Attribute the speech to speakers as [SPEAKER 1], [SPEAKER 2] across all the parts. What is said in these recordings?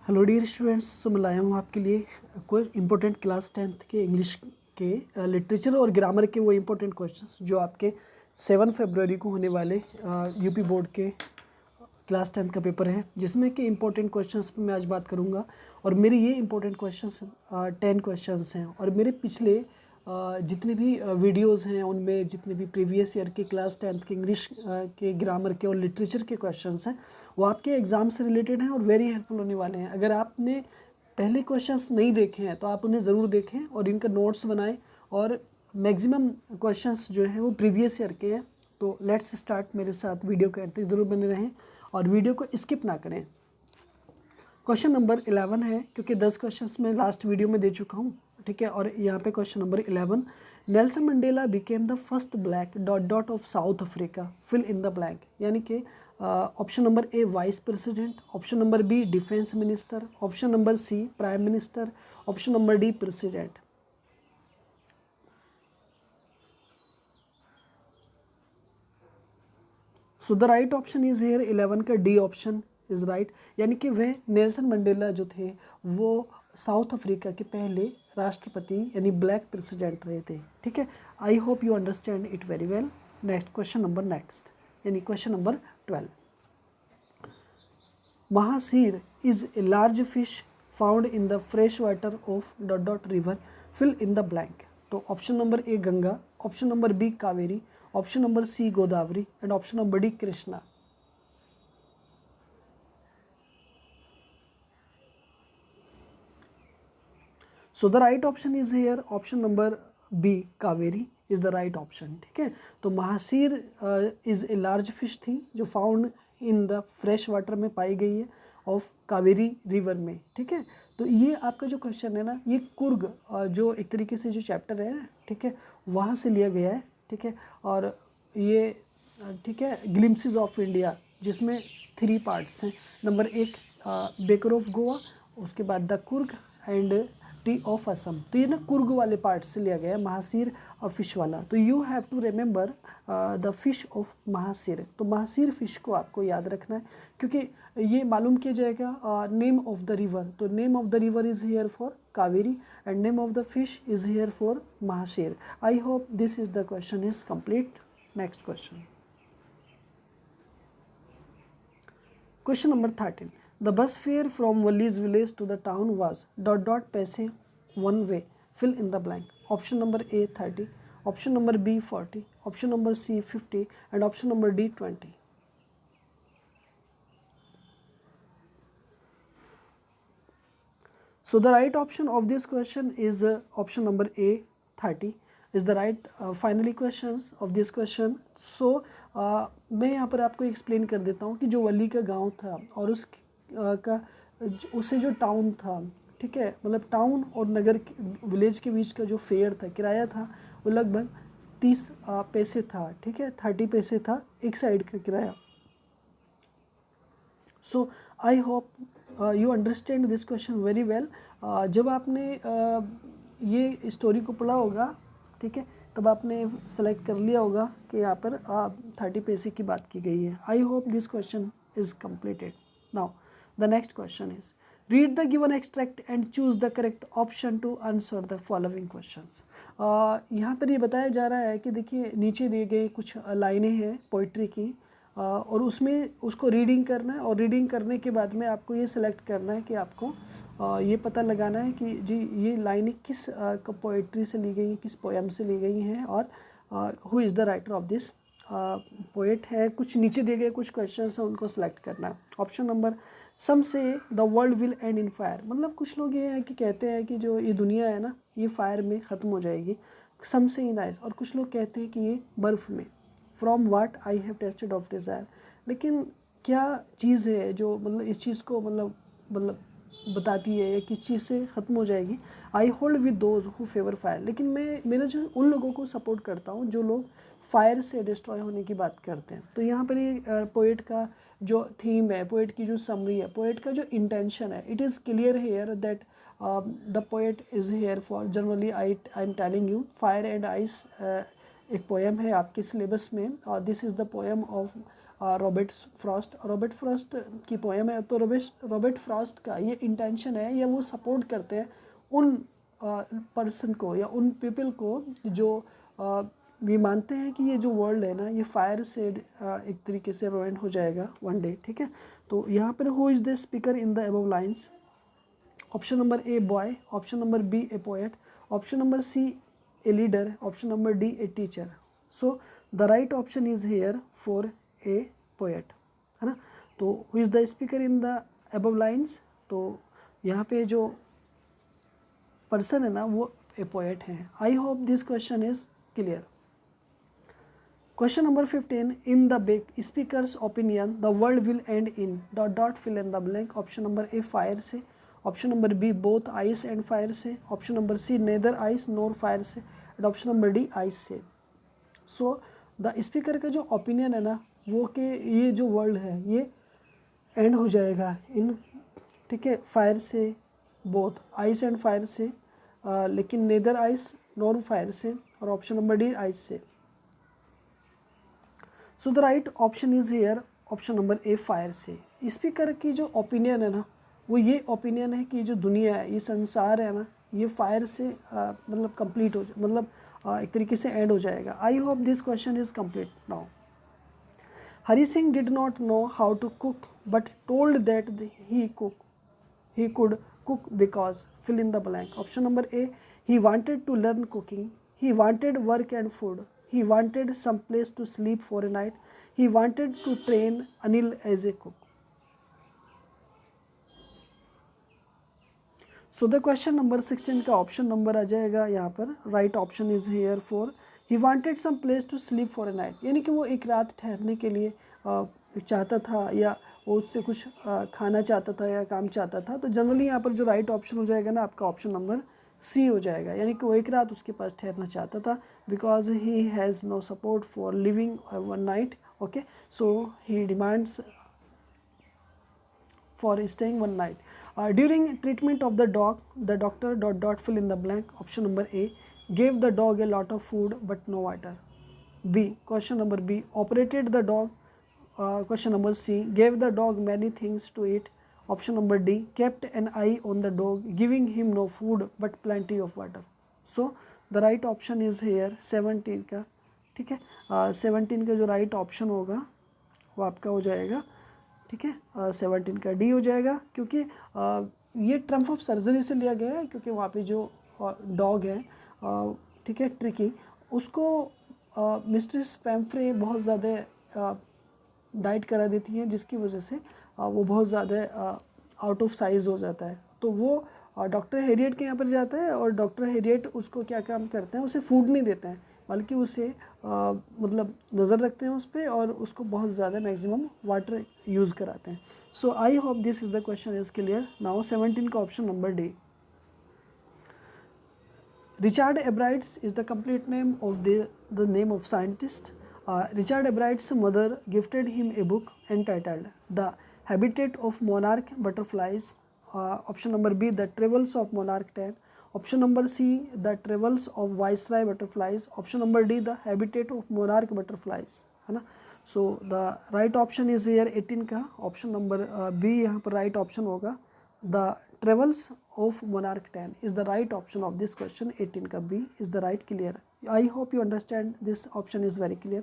[SPEAKER 1] Hello dear students, तो मैं लाया हूँ आपके लिए कोई इंपॉर्टेंट क्लास 10th के इंग्लिश के लिटरेचर और ग्रामर के वो इंपॉर्टेंट क्वेश्चंस जो आपके 7 फरवरी को होने वाले यूपी बोर्ड के क्लास 10th का पेपर है, जिसमें कि इंपॉर्टेंट क्वेश्चंस पे मैं आज बात करूँगा। और मेरे ये इंपॉर्टेंट क्वेश्चंस 10 क्वेश्चंस हैं, और मेरे पिछले जितने भी वीडियोस हैं उनमें जितने भी प्रीवियस ईयर के क्लास 10th के इंग्लिश के ग्रामर के और लिटरेचर के क्वेश्चंस हैं वो आपके एग्ज़ाम से रिलेटेड हैं और वेरी हेल्पफुल होने वाले हैं। अगर आपने पहले क्वेश्चंस नहीं देखे हैं तो आप उन्हें ज़रूर देखें और इनका नोट्स बनाएं। और मैक्सिमम क्वेश्चंस जो हैं वो प्रीवियस ईयर के हैं। तो लेट्स स्टार्ट, मेरे साथ वीडियो के अंत तक ज़रूर बने रहें और वीडियो को स्किप ना करें। क्वेश्चन नंबर 11 है, क्योंकि 10 क्वेश्चंस मैं लास्ट वीडियो में दे चुका हूँ, ठीक है। और यहाँ पे question number 11, Nelson Mandela became the first black dot dot of South Africa, fill in the blank. यानी कि option number A vice president, option number B defence minister, option number C prime minister, option number D president. So the right option is here 11 का D option is right. यानी कि वह Nelson Mandela जो थे वो south Africa के पहले राष्ट्रपति यानी ब्लैक प्रेसिडेंट रहे थे, ठीक है। I hope you understand it very well. Next question number यानी question number 12, mahseer is a large fish found in the fresh water of dot dot river, fill in the blank. तो option number A Ganga, option number B Kaveri, option number C Godavari and option number D Krishna. So the right option is here option number B Kaveri is the right option, ठीक है। तो mahseer is a large fish थी जो found in the fresh water में पाई गई है of Kaveri river में, ठीक है। तो ये आपका जो क्वेश्चन है ना, ये कुर्ग जो एक तरीके से जो चैप्टर है ना, ठीक है, वहाँ से लिया गया है, ठीक है। और ये ठीक है ग्लिम्पसेस ऑफ इंडिया, जिसमें 3 पार्ट्स हैं। नंबर 1 बेकर ऑफ गोवा, उसके बाद the Coorg and T of Assam. तो ये ना कुर्ग वाले पार्ट से लिया गया है, महासीर और फिश वाला। तो you have to remember the fish of mahseer. तो महासीर फिश को आपको याद रखना है, क्योंकि ये मालूम किया जाएगा नेम ऑफ द रिवर। तो name of the river is here for Kaveri and name of the fish is here for mahseer. I hope this is the question is complete. Next question, question number 13, the bus fare from Wallis village to the town was dot dot paise one way, fill in the blank. Option number A 30, option number B 40, option number C 50 and option number D 20. So the right option of this question is option number A 30 is the right finally questions of this question. So मैं यहाँ पर आपको explain कर देता हूँ कि जो वली का गांव था और उससे जो टाउन था, ठीक है, मतलब टाउन और नगर विलेज के बीच का जो फेयर था, किराया था, वो लगभग 30 पैसे था, ठीक है, 30 पैसे था एक साइड का किराया। So I hope you understand this question very well. जब आपने ये स्टोरी को पढ़ा होगा, ठीक है, तब आपने सेलेक्ट कर लिया होगा कि यहाँ पर 30 पैसे की बात की गई है। I hope this question is completed. Now the next question is, read the given extract and choose the correct option to answer the following questions. यहाँ पर ये बताया जा रहा है कि देखिए नीचे दिए गए कुछ लाइनें हैं पोइट्री की, और उसमें उसको रीडिंग करना है, और रीडिंग करने के बाद में आपको ये सेलेक्ट करना है कि आपको ये पता लगाना है कि जी ये लाइनें किस पोइट्री से ली गई हैं, किस पोएम से ली गई हैं, और who is the writer of this poet है। कुछ नीचे दिए गए कुछ क्वेश्चन हैं, उनको सेलेक्ट करना है। ऑप्शन नंबर, सम से the world will end in fire, मतलब कुछ लोग ये है कि कहते हैं कि जो ये दुनिया है ना ये फायर में ख़त्म हो जाएगी, सम से इन आइस। और कुछ लोग कहते हैं कि ये बर्फ़ में, from what I have tasted of desire. लेकिन क्या चीज़ है जो मतलब इस चीज़ को मतलब बताती है या किस चीज़ से ख़त्म हो जाएगी। I hold with those who favour fire, लेकिन मेरा जो उन लोगों को सपोर्ट करता हूँ जो लोग फायर से डिस्ट्रॉय होने की बात करते हैं। तो यहाँ पर ये पोएट का जो थीम है, पोएट की जो समरी है, पोएट का जो इंटेंशन है, it is clear here that the poet is here for generally I am telling you fire and ice एक पोएम है आपके सिलेबस में, और this is the poem of Robert Frost की पोएम है। तो रॉबर्ट फ्रॉस्ट का ये इंटेंशन है या वो सपोर्ट करते हैं उन पर्सन को या उन पीपल को जो भी मानते हैं कि ये जो वर्ल्ड है ना ये फायर से एक तरीके से रुइन हो जाएगा वन डे, ठीक है। तो यहाँ पर who is the speaker in the above lines? Option number A boy, option number B a poet, option number C a leader, option number D a teacher. So the right option is here for a poet, है ना। तो who is the speaker in the above lines? तो यहाँ पे जो person है ना वो ए पोएट है। I hope this question is clear. Question number 15, in the speaker's opinion the world will end in dot dot fill in the blank. Option number A fire से, option number B both ice and fire से, option number C neither ice nor fire से, and option number D ice से। So the speaker का जो opinion है ना वो कि ये जो वर्ल्ड है ये एंड हो जाएगा इन, ठीक है, फायर से, बोथ आइस एंड फायर से, लेकिन नेदर आइस नोर फायर से, और ऑप्शन नंबर डी आइस से। So the right option is here option number A fire से। स्पीकर की जो ओपिनियन है ना वो ये ओपिनियन है कि जो दुनिया है, ये संसार है ना, ये फायर से मतलब कंप्लीट हो मतलब एक तरीके से एंड हो जाएगा। I hope this question is complete now. Hari Singh did not know how to cook but told that he could cook because fill in the blank. Option number A, he wanted to learn cooking, he wanted work and food, he wanted some place to sleep for a night, he wanted to train Anil as a cook. So the question number 16 का option number आ जाएगा यहाँ पर। Right option is here for he wanted some place to sleep for a night, यानी कि वो एक रात ठहरने के लिए चाहता था या वो उससे कुछ खाना चाहता था या काम चाहता था। तो जनरली यहाँ पर जो राइट ऑप्शन हो जाएगा ना आपका ऑप्शन नंबर सी हो जाएगा, यानी कि वो एक रात उसके पास ठहरना चाहता था। Because he has no support for living one night, okay, so he demands for staying one night. During treatment of the dog, the doctor dot dot fill in the blank. Option number A, gave the dog a lot of food but no water. B, question number B, operated the dog. Question number C, gave the dog many things to eat. Option number D, kept an eye on the dog, giving him no food but plenty of water. So the right option is here 17 का, ठीक है। 17 का जो right option होगा वो आपका हो जाएगा, ठीक है, 17 का डी हो जाएगा, क्योंकि ये ट्रम्प ऑफ सर्जरी से लिया गया है, क्योंकि वहाँ पे जो डॉग है, ठीक है, ट्रिकी, उसको मिस्ट्रेस पैम्फ्रे बहुत ज़्यादा डाइट करा देती हैं, जिसकी वजह से वो बहुत ज़्यादा आउट ऑफ साइज़ हो जाता है। तो वो डॉक्टर हैरियट के यहाँ पर जाता है और डॉक्टर हैरियट उसको क्या काम करते हैं, उसे फूड नहीं देते हैं, बल्कि उसे मतलब नज़र रखते हैं उस पर और उसको बहुत ज़्यादा मैक्सिमम वाटर यूज़ कराते हैं। So I hope this is the question is clear now. 17 का option number D. Richard Ebrights is the complete name of the name of scientist. Richard Ebrights mother gifted him a book entitled the habitat of monarch butterflies. Option number B, the travels of monarch 10। Option number C, the travels of viceroy butterflies. Option number D, the habitat of monarch butterflies, है ना। सो the right option is here 18 का option number B यहाँ पर right option होगा। The travels of monarch 10 is the right option of this question. 18 का B is the right. Clear? I hope you understand this option is very clear.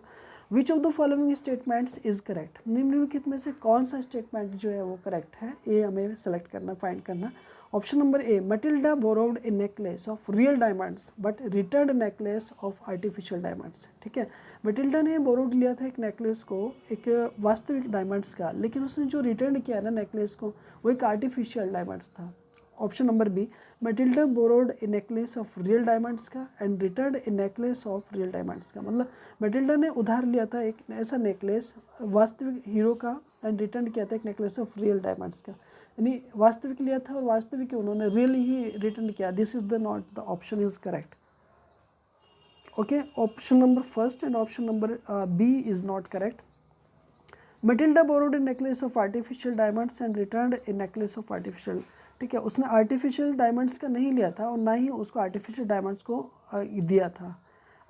[SPEAKER 1] Which of the following statements is correct? निम्नलिखित में से कौन सा statement जो है वो correct है, ये हमें सेलेक्ट करना, फाइंड करना। Option number A, Matilda borrowed a necklace of real diamonds but return necklace of artificial diamonds. ठीक है, मटिल्डा ने बोरोड लिया था एक नेकलेस को, एक वास्तविक डायमंड्स का, लेकिन उसने जो रिटर्न किया ना नेकलेस को वो एक आर्टिफिशियल डायमंड्स था। Option number B, Matilda borrowed a necklace of real diamonds का and return a necklace of real diamonds का। मतलब मटिल्डा ने उधार लिया था एक ऐसा नेकलेस वास्तविक हीरो का एंड रिटर्न किया था एक नेकलेस ऑफ रियल डायमंड्स का, यानी वास्तविक लिया था और वास्तविक उन्होंने रियल ही रिटर्न किया। This is the not the option is correct. Okay, option number first and option number B is not correct. Matilda borrowed a necklace of artificial diamonds and return a necklace of artificial. ठीक है, उसने artificial diamonds का नहीं लिया था और ना ही उसको आर्टिफिशियल डायमंड्स को दिया था।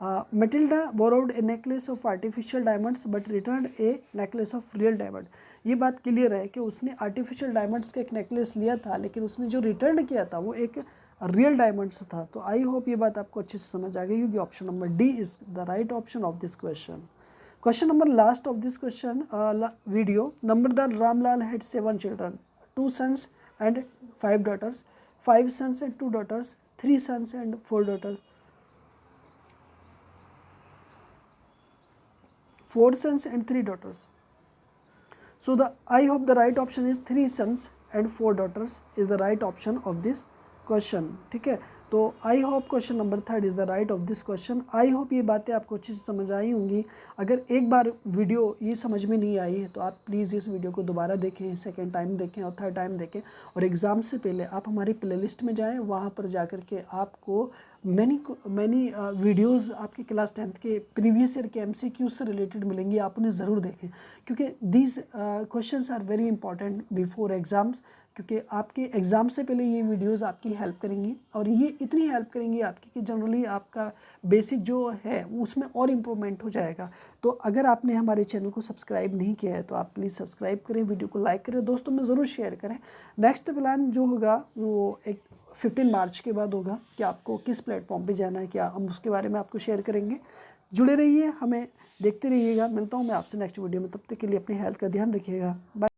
[SPEAKER 1] Matilda borrowed a necklace of artificial diamonds but returned a necklace of real diamond. ये बात क्लियर है कि उसने आर्टिफिशियल डायमंड्स का एक नेकलेस लिया था, लेकिन उसने जो रिटर्न किया था वो एक रियल डायमंड्स था। तो आई होप ये बात आपको अच्छे से समझ आ गई होगी। Option number D is the right option of this question. Question number last of this question video. Nambardar Ramlal had 7 children, 2 sons and 5 daughters, 5 sons and 2 daughters, 3 sons and 4 daughters, 4 sons and 3 daughters. So I hope the right option is 3 sons and 4 daughters is the right option of this question. ठीक है, तो I hope question number 3 is the right of this question. I hope ये बातें आपको अच्छे से समझ आई होंगी। अगर एक बार वीडियो ये समझ में नहीं आई है तो आप प्लीज़ इस वीडियो को दोबारा देखें, सेकंड टाइम देखें और थर्ड टाइम देखें, और एग्ज़ाम से पहले आप हमारी प्लेलिस्ट में जाएं, वहाँ पर जा कर के आपको मैनी वीडियोज़ आपके क्लास 10th के प्रीवियस ईयर के MCQ से रिलेटेड मिलेंगी। आप उन्हें ज़रूर देखें, क्योंकि these questions are very important before exams, क्योंकि आपके एग्ज़ाम से पहले ये वीडियोस आपकी हेल्प करेंगी, और ये इतनी हेल्प करेंगी आपकी कि जनरली आपका बेसिक जो है उसमें और इम्प्रूवमेंट हो जाएगा। तो अगर आपने हमारे चैनल को सब्सक्राइब नहीं किया है तो आप प्लीज़ सब्सक्राइब करें, वीडियो को लाइक करें, दोस्तों में ज़रूर शेयर करें। नेक्स्ट प्लान जो होगा वो एक 15 मार्च के बाद होगा कि आपको किस प्लेटफॉर्म पे जाना है, क्या हम उसके बारे में आपको शेयर करेंगे। जुड़े रहिए, हमें देखते रहिएगा। मिलता हूँ मैं आपसे नेक्स्ट वीडियो में, तब तक के लिए अपनी हेल्थ का ध्यान रखिएगा। बाय।